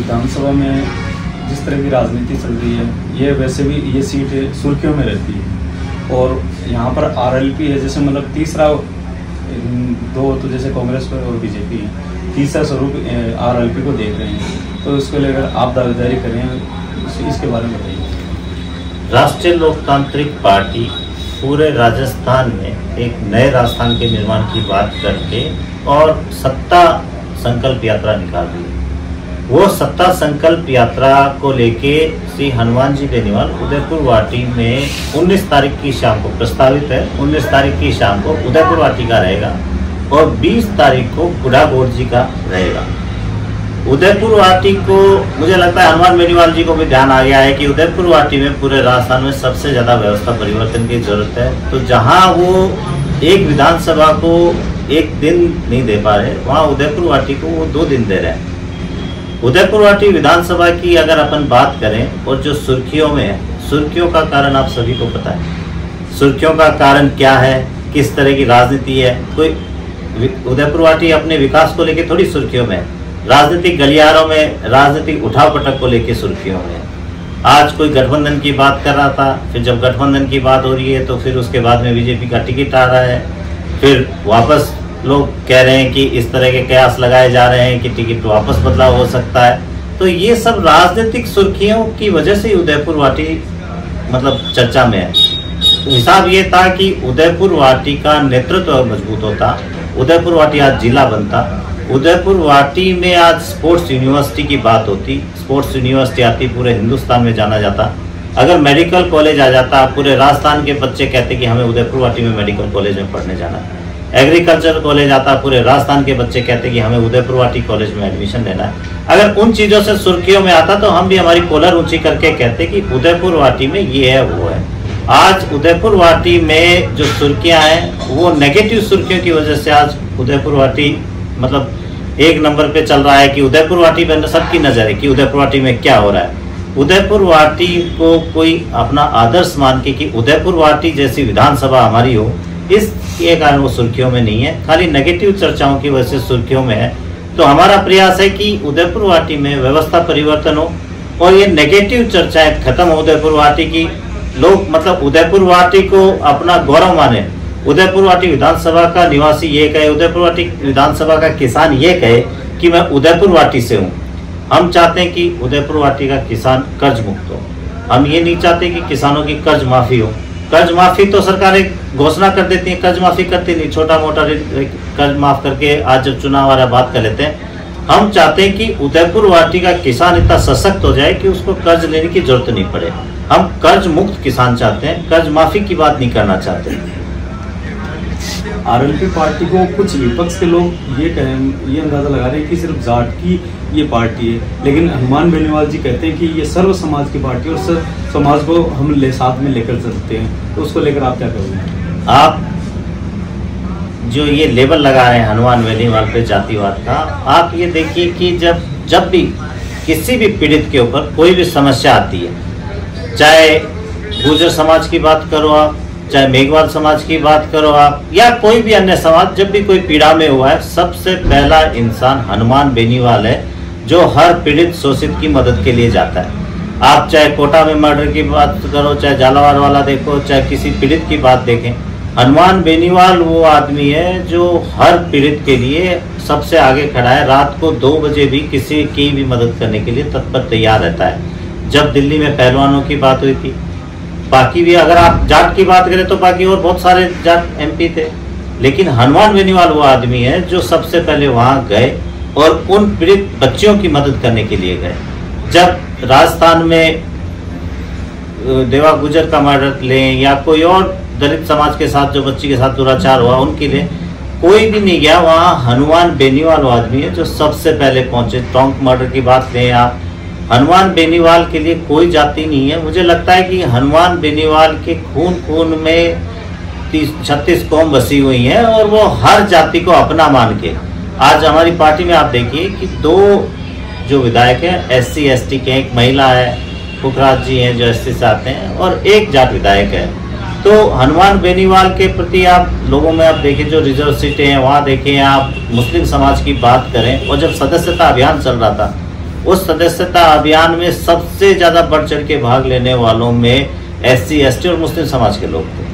विधानसभा में जिस तरह की राजनीति चल रही है, ये वैसे भी ये सीट सुर्खियों में रहती है और यहाँ पर आरएलपी है, जैसे मतलब तीसरा दो तो जैसे कांग्रेस और बीजेपी है, तीसरा स्वरूप आरएलपी को देख रहे हैं, तो इसको लेकर आप दावेदारी करें, इसके बारे में बताइए। राष्ट्रीय लोकतांत्रिक पार्टी पूरे राजस्थान में एक नए राजस्थान के निर्माण की बात करके और सत्ता संकल्प यात्रा निकाल रही है। वो सत्ता संकल्प यात्रा को लेके श्री हनुमान जी बेनीवाल उदयपुर वाटी में 19 तारीख की शाम को प्रस्तावित है। 19 तारीख की शाम को उदयपुर वाटी का रहेगा और 20 तारीख को बुढ़ागोड़ जी का रहेगा। उदयपुर वाटी को मुझे लगता है हनुमान बेनीवाल जी को भी ध्यान आ गया है कि उदयपुर वाटी में पूरे राजस्थान में सबसे ज़्यादा व्यवस्था परिवर्तन की जरूरत है। तो जहां वो एक विधानसभा को एक दिन नहीं दे पा रहे, वहां उदयपुर वाटी को वो 2 दिन दे रहे हैं। उदयपुर वाटी विधानसभा की अगर अपन बात करें और जो सुर्खियों में है, सुर्खियों का कारण आप सभी को पता है। सुर्खियों का कारण क्या है, किस तरह की राजनीति है। कोई उदयपुर वाटी अपने विकास को लेकर थोड़ी सुर्खियों में है, राजनीतिक गलियारों में, राजनीतिक उठाव पटक को लेकर सुर्खियों में। आज कोई गठबंधन की बात कर रहा था, फिर जब गठबंधन की बात हो रही है तो फिर उसके बाद में बीजेपी का टिकट आ रहा है, फिर वापस लोग कह रहे हैं कि इस तरह के कयास लगाए जा रहे हैं कि टिकट वापस बदलाव हो सकता है। तो ये सब राजनीतिक सुर्खियों की वजह से उदयपुर वाटी मतलब चर्चा में है। हिसाब ये था कि उदयपुर वाटी का नेतृत्व मजबूत होता, उदयपुर वाटी आज जिला बनता, उदयपुर वाटी में आज स्पोर्ट्स यूनिवर्सिटी की बात होती, स्पोर्ट्स यूनिवर्सिटी आती, पूरे हिंदुस्तान में जाना जाता। अगर मेडिकल कॉलेज आ जाता, पूरे राजस्थान के बच्चे कहते कि हमें उदयपुर वाटी में मेडिकल कॉलेज में पढ़ने जाना है। एग्रीकल्चर कॉलेज आता, पूरे राजस्थान के बच्चे कहते कि हमें उदयपुर वाटी कॉलेज में एडमिशन लेना है। अगर उन चीज़ों से सुर्खियों में आता तो हम भी हमारी कॉलर ऊंची करके कहते कि उदयपुर वाटी में ये है वो है। आज उदयपुर वाटी में जो सुर्खियाँ हैं वो नेगेटिव सुर्खियों की वजह से आज उदयपुर वाटी मतलब 1 नंबर पे चल रहा है कि उदयपुर वाटी पे सबकी नज़र है कि उदयपुर वाटी में क्या हो रहा है। उदयपुर वाटी को कोई अपना आदर्श मान के कि उदयपुर वाटी जैसी विधानसभा हमारी हो, इसके कारण वो सुर्खियों में नहीं है, खाली नेगेटिव चर्चाओं की वजह से सुर्खियों में है। तो हमारा प्रयास है कि उदयपुर वाटी में व्यवस्था परिवर्तन हो और ये नेगेटिव चर्चाएं खत्म हो। उदयपुर वाटी की लोग मतलब उदयपुर वाटी को अपना गौरव माने। उदयपुर वाटी विधानसभा का निवासी ये कहे, उदयपुर वाटी विधानसभा का किसान ये कहे कि मैं उदयपुर वाटी से हूँ। हम चाहते हैं कि उदयपुर वाटी का किसान कर्ज मुक्त हो। हम ये नहीं चाहते कि किसानों की कर्ज माफी हो। कर्ज माफी तो सरकारें घोषणा कर देती है, कर्ज माफी करती नहीं, छोटा मोटा कर्ज माफ करके आज जब चुनाव आ रहा बात कर लेते हैं। हम चाहते हैं कि उदयपुर वाटी का किसान इतना सशक्त हो जाए कि उसको कर्ज लेने की जरूरत नहीं पड़े। हम कर्ज मुक्त किसान चाहते हैं, कर्ज माफी की बात नहीं करना चाहते। आरएलपी पार्टी को कुछ विपक्ष के लोग ये अंदाजा लगा रहे हैं कि सिर्फ जाट की ये पार्टी है, लेकिन हनुमान बेनीवाल जी कहते हैं कि ये सर्व समाज की पार्टी और सर्व समाज को हम साथ में लेकर चलते हैं। तो उसको लेकर आप क्या करोगे? आप जो ये लेबल लगा रहे हैं हनुमान बेनीवाल पे जातिवाद का, आप ये देखिए कि जब भी किसी भी पीड़ित के ऊपर कोई भी समस्या आती है, चाहे गुर्जर समाज की बात करो आप, चाहे मेघवाल समाज की बात करो आप, या कोई भी अन्य समाज, जब भी कोई पीड़ा में हुआ है, सबसे पहला इंसान हनुमान बेनीवाल है जो हर पीड़ित शोषित की मदद के लिए जाता है। आप चाहे कोटा में मर्डर की बात करो, चाहे झालावाड़ वाला देखो, चाहे किसी पीड़ित की बात देखें, हनुमान बेनीवाल वो आदमी है जो हर पीड़ित के लिए सबसे आगे खड़ा है। रात को 2 बजे भी किसी की भी मदद करने के लिए तत्पर तैयार रहता है। जब दिल्ली में पहलवानों की बात हुई थी, बाकी भी अगर आप जाट की बात करें तो बाकी और बहुत सारे जाट एमपी थे, लेकिन हनुमान बेनीवाल वो आदमी है जो सबसे पहले वहां गए और उन पीड़ित बच्चियों की मदद करने के लिए गए। जब राजस्थान में देवा गुजर का मर्डर लें या कोई और दलित समाज के साथ जो बच्ची के साथ दुराचार हुआ उनके लिए कोई भी नहीं गया, वहाँ हनुमान बेनीवाल वो आदमी है जो सबसे पहले पहुंचे। टोंक मर्डर की बात लें आप, हनुमान बेनीवाल के लिए कोई जाति नहीं है। मुझे लगता है कि हनुमान बेनीवाल के खून में 36 कौम बसी हुई हैं और वो हर जाति को अपना मान के आज हमारी पार्टी में आप देखिए कि 2 जो विधायक हैं SC ST के, एक महिला है पुखराज जी हैं जो SC से आते हैं और एक जाट विधायक है। तो हनुमान बेनीवाल के प्रति आप लोगों में आप देखें जो रिजर्व सीटें हैं वहाँ देखें, आप मुस्लिम समाज की बात करें, और जब सदस्यता अभियान चल रहा था उस सदस्यता अभियान में सबसे ज्यादा बढ़ चढ़ के भाग लेने वालों में SC ST और मुस्लिम समाज के लोग थे।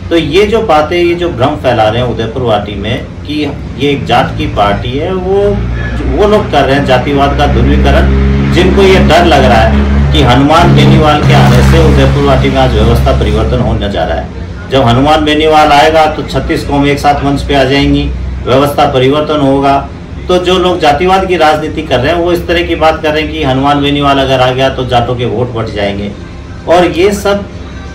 तो ये जो बातें, ये जो भ्रम फैला रहे हैं उदयपुर वाटी में कि ये एक जाट की पार्टी है, वो लोग कर रहे हैं जातिवाद का ध्रुवीकरण। जिनको ये डर लग रहा है कि हनुमान बेनीवाल के आने से उदयपुर वाटी में आज व्यवस्था परिवर्तन होने जा रहा है। जब हनुमान बेनीवाल आएगा तो 36 कौमें एक साथ मंच पे आ जाएंगी, व्यवस्था परिवर्तन होगा। तो जो लोग जातिवाद की राजनीति कर रहे हैं वो इस तरह की बात कर रहे हैं कि हनुमान बेनीवाल अगर आ गया तो जाटों के वोट बढ़ जाएंगे। और ये सब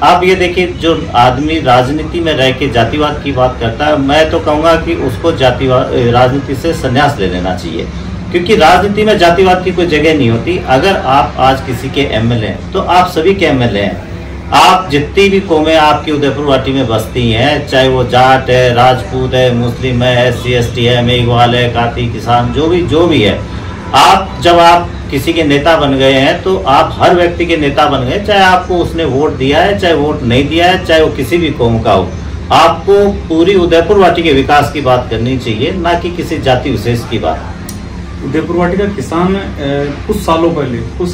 आप ये देखिए, जो आदमी राजनीति में रह के जातिवाद की बात करता है, मैं तो कहूँगा कि उसको जातिवाद राजनीति से संन्यास ले लेना चाहिए, क्योंकि राजनीति में जातिवाद की कोई जगह नहीं होती। अगर आप आज किसी के MLA हैं तो आप सभी के MLA हैं। आप जितनी भी कौमें आपकी उदयपुर वाटी में बसती हैं, चाहे वो जाट है, राजपूत है, मुस्लिम है, SC ST है, मेघवाल है, काती, किसान, जो भी है, जब आप किसी के नेता बन गए हैं तो आप हर व्यक्ति के नेता बन गए, चाहे आपको उसने वोट दिया है, चाहे वोट नहीं दिया है, चाहे वो किसी भी कौम का हो। आपको पूरी उदयपुर वाटी के विकास की बात करनी चाहिए, ना कि किसी जाति विशेष की बात। उदयपुर वाटी का किसान कुछ सालों पहले, कुछ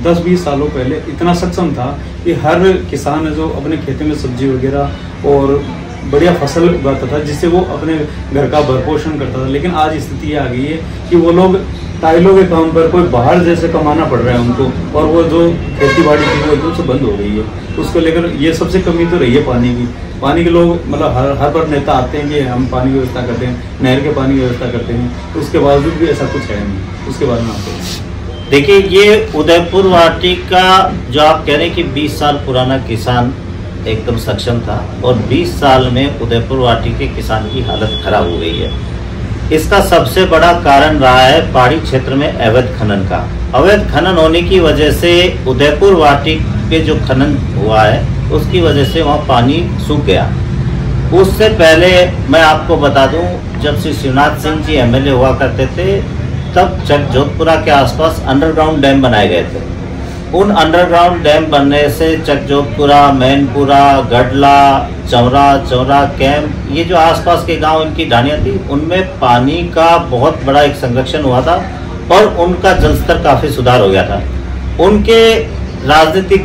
10-20 सालों पहले इतना सक्षम था कि हर किसान जो अपने खेती में सब्जी वगैरह और बढ़िया फसल उगाता था, जिससे वो अपने घर का भरपोषण करता था। लेकिन आज स्थिति ये आ गई है कि वो लोग टाइलों के काम पर कोई बाहर जैसे कमाना पड़ रहा है उनको, और वो जो खेती बाड़ी थी वो एकदम से बंद हो गई है। उसको लेकर ये सबसे कमी तो रही है पानी के लोग मतलब हर बार नेता आते हैं कि हम पानी की व्यवस्था करते हैं, नहर के पानी की व्यवस्था करते हैं, तो उसके बावजूद भी ऐसा कुछ है नहीं। उसके बारे में आपको देखिए, ये उदयपुर वाटी का जो आप कह रहे हैं कि 20 साल पुराना किसान एकदम सक्षम था, और 20 साल में उदयपुर वाटी के किसान की हालत खराब हो गई है। इसका सबसे बड़ा कारण रहा है पहाड़ी क्षेत्र में अवैध खनन का। अवैध खनन होने की वजह से उदयपुर वाटी पे जो खनन हुआ है उसकी वजह से वहाँ पानी सूख गया। उससे पहले मैं आपको बता दूं, जब श्री शिवनाथ सिंह जी MLA हुआ करते थे तब चकजोधपुरा के आसपास अंडरग्राउंड डैम बनाए गए थे। उन अंडरग्राउंड डैम बनने से चकजोधपुरा, मैनपुरा, गडला, चौरा कैंप, ये जो आसपास के गांव इनकी ढानियाँ थी, उनमें पानी का बहुत बड़ा एक संरक्षण हुआ था और उनका जलस्तर काफ़ी सुधार हो गया था। उनके राजनीतिक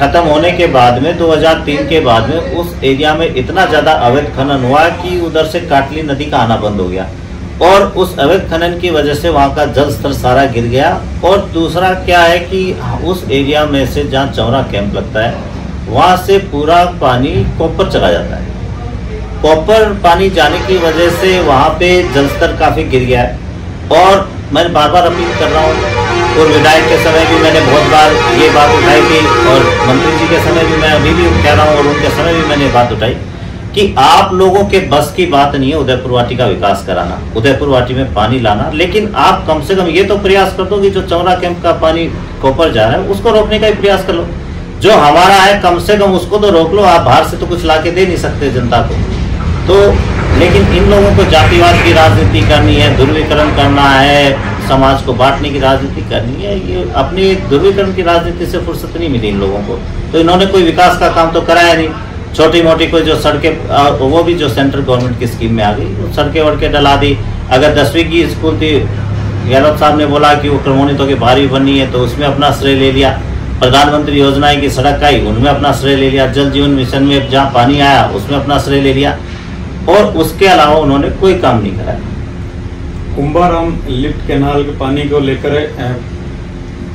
खत्म होने के बाद में 2003 के बाद में उस एरिया में इतना ज़्यादा अवैध खनन हुआ कि उधर से काटली नदी का आना बंद हो गया, और उस अवैध खनन की वजह से वहाँ का जल स्तर सारा गिर गया। और दूसरा क्या है कि उस एरिया में से जहाँ चौरा कैंप लगता है वहाँ से पूरा पानी कोपर चला जाता है। कोपर पानी जाने की वजह से वहाँ पे जल स्तर काफ़ी गिर गया है। और मैं बार बार अपील कर रहा हूँ, और विधायक के समय भी मैंने बहुत बार ये बात उठाई थी, और मंत्री जी के समय भी मैं अभी भी कह रहा हूँ, और उनके समय भी मैंने बात उठाई कि आप लोगों के बस की बात नहीं है उदयपुर वाटी का विकास कराना, उदयपुर वाटी में पानी लाना, लेकिन आप कम से कम ये तो प्रयास कर दो कि जो चौरा कैंप का पानी कोपर जा रहा है उसको रोकने का ही प्रयास कर लो। जो हमारा है कम से कम उसको तो रोक लो। आप बाहर से तो कुछ ला के दे नहीं सकते जनता को, तो लेकिन इन लोगों को जातिवाद की राजनीति करनी है, ध्रुवीकरण करना है, समाज को बांटने की राजनीति करनी है। ये अपनी ध्रुवीकरण की राजनीति से फुर्सत नहीं मिली इन लोगों को, तो इन्होंने कोई विकास का काम तो कराया नहीं। छोटी मोटी कोई जो सड़कें, वो भी जो सेंट्रल गवर्नमेंट की स्कीम में आ गई, सड़कें वड़कें डला दी। अगर 10वीं की स्कूल थी, गहलोत साहब ने बोला कि वो क्रमोन्नतों की बारहवीं बननी है, तो उसमें अपना श्रेय ले लिया। प्रधानमंत्री योजनाएं की सड़क आई, उनमें अपना श्रेय ले लिया। जल जीवन मिशन में जहाँ पानी आया उसमें अपना श्रेय ले लिया, और उसके अलावा उन्होंने कोई काम नहीं कराया। कुंभाराम लिफ्ट कैनाल के पानी को लेकर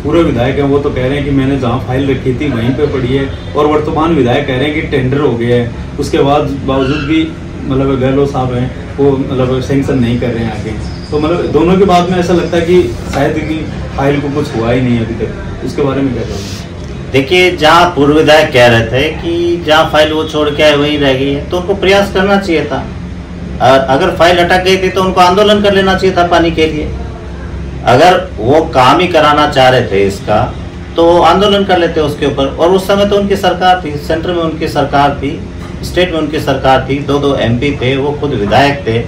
पूरे विधायक हैं वो तो कह रहे हैं कि मैंने जहाँ फाइल रखी थी वहीं पे पड़ी है, और वर्तमान विधायक कह रहे हैं कि टेंडर हो गया है। उसके बावजूद भी मतलब गहलोत साहब हैं वो मतलब सेंक्शन नहीं कर रहे हैं आगे। तो मतलब दोनों के बाद में ऐसा लगता है कि शायद कि फाइल को कुछ हुआ ही नहीं अभी तक। उसके बारे में क्या कहेंगे? देखिए, जहाँ पूर्व विधायक कह रहे थे कि जहाँ फाइल वो छोड़ के आए वहीं रह गई है, तो उनको प्रयास करना चाहिए था। अगर फाइल अटक गई थी तो उनको आंदोलन कर लेना चाहिए था पानी के लिए। अगर वो काम ही कराना चाह रहे थे इसका तो आंदोलन कर लेते उसके ऊपर। और उस समय तो उनकी सरकार थी, सेंटर में उनकी सरकार थी, स्टेट में उनकी सरकार थी, 2 MP थे, वो खुद विधायक थे।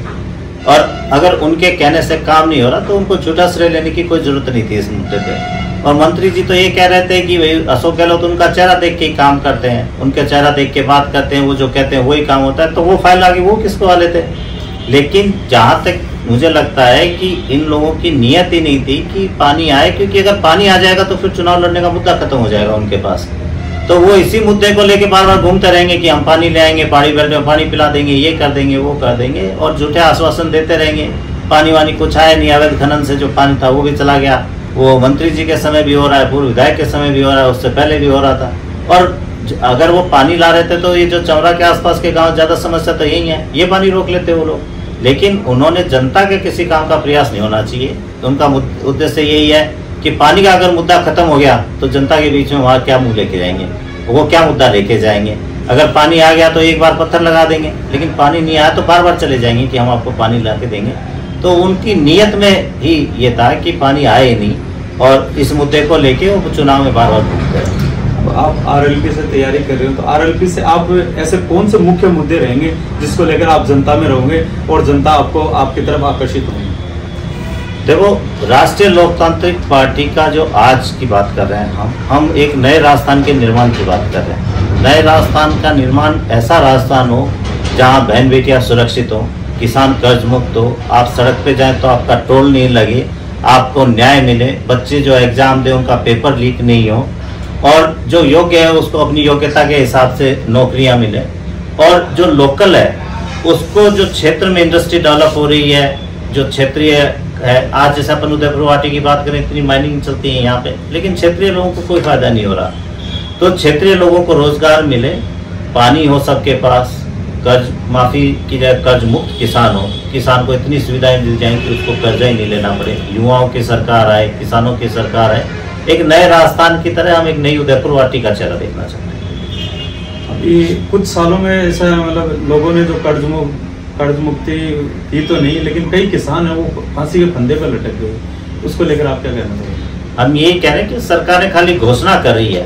और अगर उनके कहने से काम नहीं हो रहा तो उनको झूठा श्रेय लेने की कोई जरूरत नहीं थी इस मुद्दे पे। और मंत्री जी तो ये कह रहे थे कि भाई अशोक गहलोत उनका चेहरा देख के काम करते हैं, उनके चेहरा देख के बात करते हैं, वो जो कहते हैं वही काम होता है। तो वो फाइल आगे वो किसको वाले थे। लेकिन जहाँ तक मुझे लगता है कि इन लोगों की नियत ही नहीं थी कि पानी आए, क्योंकि अगर पानी आ जाएगा तो फिर चुनाव लड़ने का मुद्दा खत्म हो जाएगा उनके पास। तो वो इसी मुद्दे को लेके बार बार घूमते रहेंगे कि हम पानी ले आएंगे, पहाड़ी बेल्ट में पानी पिला देंगे, ये कर देंगे, वो कर देंगे, और झूठे आश्वासन देते रहेंगे। पानी वानी कुछ आया नहीं, अवैध खनन से जो पानी था वो भी चला गया। वो मंत्री जी के समय भी हो रहा है, पूर्व विधायक के समय भी हो रहा है, उससे पहले भी हो रहा था। और अगर वो पानी ला रहे थे तो ये जो चमरा के आसपास के गांव ज्यादा समस्या तो यही है, ये पानी रोक लेते वो लोग। लेकिन उन्होंने जनता के किसी काम का प्रयास नहीं होना चाहिए। तो उनका उद्देश्य यही है कि पानी का अगर मुद्दा खत्म हो गया तो जनता के बीच में वहाँ क्या मुंह लेके जाएंगे, वो क्या मुद्दा लेके जाएंगे। अगर पानी आ गया तो एक बार पत्थर लगा देंगे, लेकिन पानी नहीं आया तो बार बार चले जाएंगे कि हम आपको पानी ला के देंगे। तो उनकी नीयत में ही ये था कि पानी आए नहीं, और इस मुद्दे को लेके वो चुनाव में बार बार पूछते रहे। आप आरएलपी से तैयारी कर रहे हो, तो आरएलपी से आप ऐसे कौन से मुख्य मुद्दे रहेंगे जिसको लेकर आप जनता में रहोगे और जनता आपको आपकी तरफ आकर्षित होंगे? देखो, राष्ट्रीय लोकतांत्रिक पार्टी का जो आज की बात कर रहे हैं हम एक नए राजस्थान के निर्माण की बात कर रहे हैं। नए राजस्थान का निर्माण ऐसा राजस्थान हो जहां बहन बेटियां सुरक्षित हो, किसान कर्ज मुक्त हो, आप सड़क पे जाएं तो आपका टोल नहीं लगे, आपको न्याय मिले, बच्चे जो एग्जाम दे उनका पेपर लीक नहीं हो, और जो योग्य है उसको अपनी योग्यता के हिसाब से नौकरियां मिले, और जो लोकल है उसको जो क्षेत्र में इंडस्ट्री डेवलप हो रही है, जो क्षेत्रीय है, आज जैसे अपन उदयपुर वाटी की बात करें, इतनी माइनिंग चलती है यहाँ पे, लेकिन क्षेत्रीय लोगों को कोई फायदा नहीं हो रहा। तो क्षेत्रीय लोगों को रोजगार मिले, पानी हो सबके पास, कर्ज माफी की जाए, कर्ज मुक्त किसान हो, किसान को इतनी सुविधाएं मिल जाएं कि उसको कर्जा ही नहीं लेना पड़े, युवाओं की सरकार आए, किसानों की सरकार आए, एक नए राजस्थान की तरह हम एक नई उदयपुर वाटी का चेहरा देखना चाहते हैं। अभी कुछ सालों में ऐसा मतलब लोगों ने जो कर्ज मुक्ति की तो नहीं, लेकिन कई किसान है वो फांसी के फंदे पर लटक गए, उसको लेकर आप क्या कहना चाहेंगे? हम यही कह रहे हैं कि सरकारें खाली घोषणा कर रही है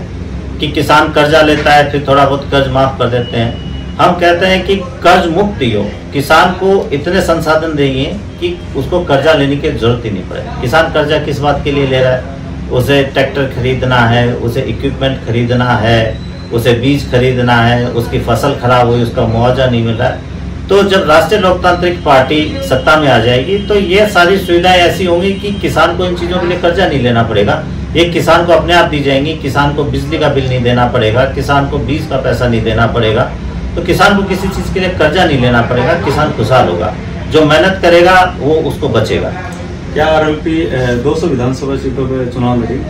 कि किसान कर्जा लेता है, फिर थोड़ा बहुत कर्ज माफ कर देते हैं। हम कहते हैं कि कर्ज मुक्ति हो, किसान को इतने संसाधन देंगे कि उसको कर्जा लेने की जरूरत ही नहीं पड़े। किसान कर्जा किस बात के लिए ले रहा है? उसे ट्रैक्टर खरीदना है, उसे इक्विपमेंट खरीदना है, उसे बीज खरीदना है, उसकी फसल खराब हुई उसका मुआवजा नहीं मिल रहा है। तो जब राष्ट्रीय लोकतांत्रिक पार्टी सत्ता में आ जाएगी तो ये सारी सुविधाएं ऐसी होंगी कि किसान को इन चीजों के लिए कर्जा नहीं लेना पड़ेगा, ये किसान को अपने आप दी जाएंगी। किसान को बिजली का बिल नहीं देना पड़ेगा, किसान को बीज का पैसा नहीं देना पड़ेगा, तो किसान को किसी चीज के लिए कर्जा नहीं लेना पड़ेगा, किसान खुशहाल होगा, जो मेहनत करेगा वो उसको बचेगा। क्या आरएलपी 200 विधानसभा सीटों पर चुनाव लड़ी?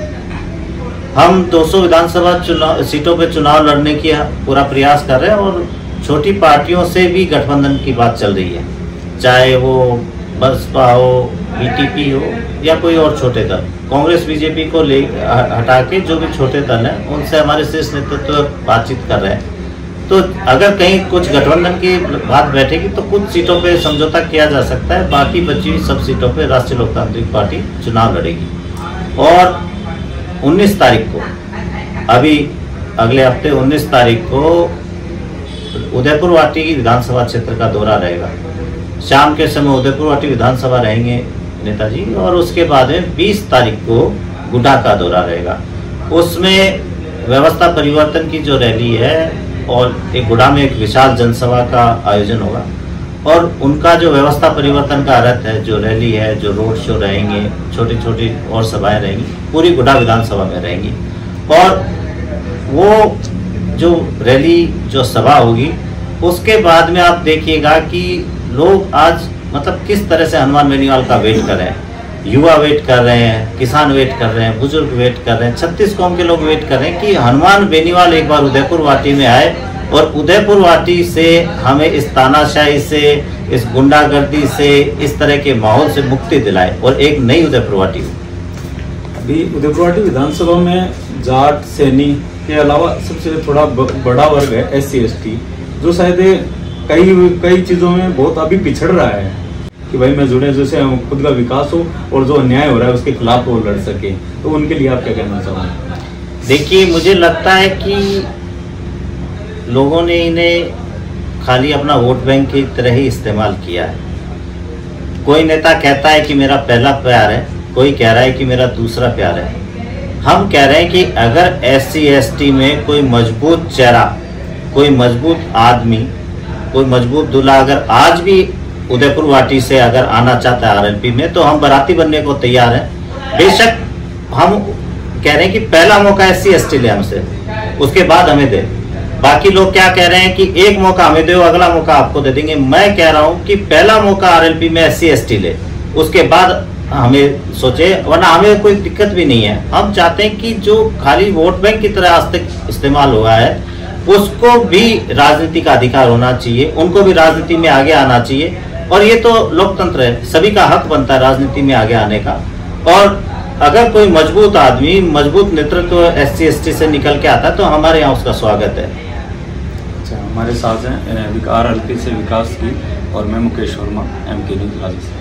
हम 200 विधानसभा सीटों पे चुनाव लड़ने की पूरा प्रयास कर रहे हैं, और छोटी पार्टियों से भी गठबंधन की बात चल रही है, चाहे वो बसपा हो, बीटीपी हो, या कोई और छोटे दल। कांग्रेस बीजेपी को ले हटा के जो भी छोटे दल हैं उनसे हमारे शीर्ष नेतृत्व बातचीत कर रहे हैं। तो अगर कहीं कुछ गठबंधन की बात बैठेगी तो कुछ सीटों पे समझौता किया जा सकता है, बाकी बची हुई सब सीटों पे राष्ट्रीय लोकतांत्रिक पार्टी चुनाव लड़ेगी। और 19 तारीख को, अभी अगले हफ्ते 19 तारीख को उदयपुर वाटी विधानसभा क्षेत्र का दौरा रहेगा। शाम के समय उदयपुर वाटी विधानसभा रहेंगे नेताजी, और उसके बाद 20 तारीख को गुड्डा का दौरा रहेगा। उसमें व्यवस्था परिवर्तन की जो रैली है, और एक गुड्डा में एक विशाल जनसभा का आयोजन होगा, और उनका जो व्यवस्था परिवर्तन का रथ है, जो रैली है, जो रोड शो रहेंगे, छोटी छोटी और सभाएं रहेंगी, पूरी गुड्डा विधानसभा में रहेंगी। और वो जो रैली, जो सभा होगी, उसके बाद में आप देखिएगा कि लोग आज मतलब किस तरह से हनुमान बेनीवाल का वेट कर रहे हैं। युवा वेट कर रहे हैं, किसान वेट कर रहे हैं, बुजुर्ग वेट कर रहे हैं, 36 कौम के लोग वेट कर रहे हैं कि हनुमान बेनीवाल एक बार उदयपुर वाटी में आए, और उदयपुर वाटी से हमें इस तानाशाही से, इस गुंडागर्दी से, इस तरह के माहौल से मुक्ति दिलाए, और एक नई उदयपुर वाटी हो। अभी उदयपुर वाटी विधानसभा में जाट, सैनी के अलावा सबसे थोड़ा बड़ा वर्ग है SC ST, जो शायद कई चीजों में बहुत अभी पिछड़ रहा है कि भाई मैं जुड़े, जैसे खुद का विकास हो और जो अन्याय हो रहा है उसके खिलाफ वो लड़ सके। तो उनके लिए आप क्या कहना चाहोगे? देखिए, मुझे लगता है कि लोगों ने इन्हें खाली अपना वोट बैंक की तरह ही इस्तेमाल किया है। कोई नेता कहता है कि मेरा पहला प्यार है, कोई कह रहा है कि मेरा दूसरा प्यार है। हम कह रहे हैं कि अगर SC ST में कोई मजबूत चेहरा, कोई मजबूत आदमी, कोई मजबूत दूल्हा अगर आज भी उदयपुर वाटी से अगर आना चाहता है आरएलपी में तो हम बाराती बनने को तैयार हैं। बेशक हम कह रहे हैं कि पहला मौका SC/ST ले हमसे, उसके बाद हमें दे। बाकी लोग क्या कह रहे हैं कि एक मौका हमें दो, अगला मौका आपको दे देंगे। मैं कह रहा हूं कि पहला मौका आरएलपी में SC/ST ले, उसके बाद हमें सोचे, वरना हमें कोई दिक्कत भी नहीं है। हम चाहते हैं कि जो खाली वोट बैंक की तरह आज तक इस्तेमाल हुआ है उसको भी राजनीति का अधिकार होना चाहिए, उनको भी राजनीति में आगे आना चाहिए। और ये तो लोकतंत्र है, सभी का हक बनता है राजनीति में आगे आने का। और अगर कोई मजबूत आदमी, मजबूत नेतृत्व SC/ST से निकल के आता है तो हमारे यहाँ उसका स्वागत है। अच्छा, हमारे साथ हैं RLP से विकास की और मैं मुकेश वर्मा, MK न्यूज़ राजस्थान।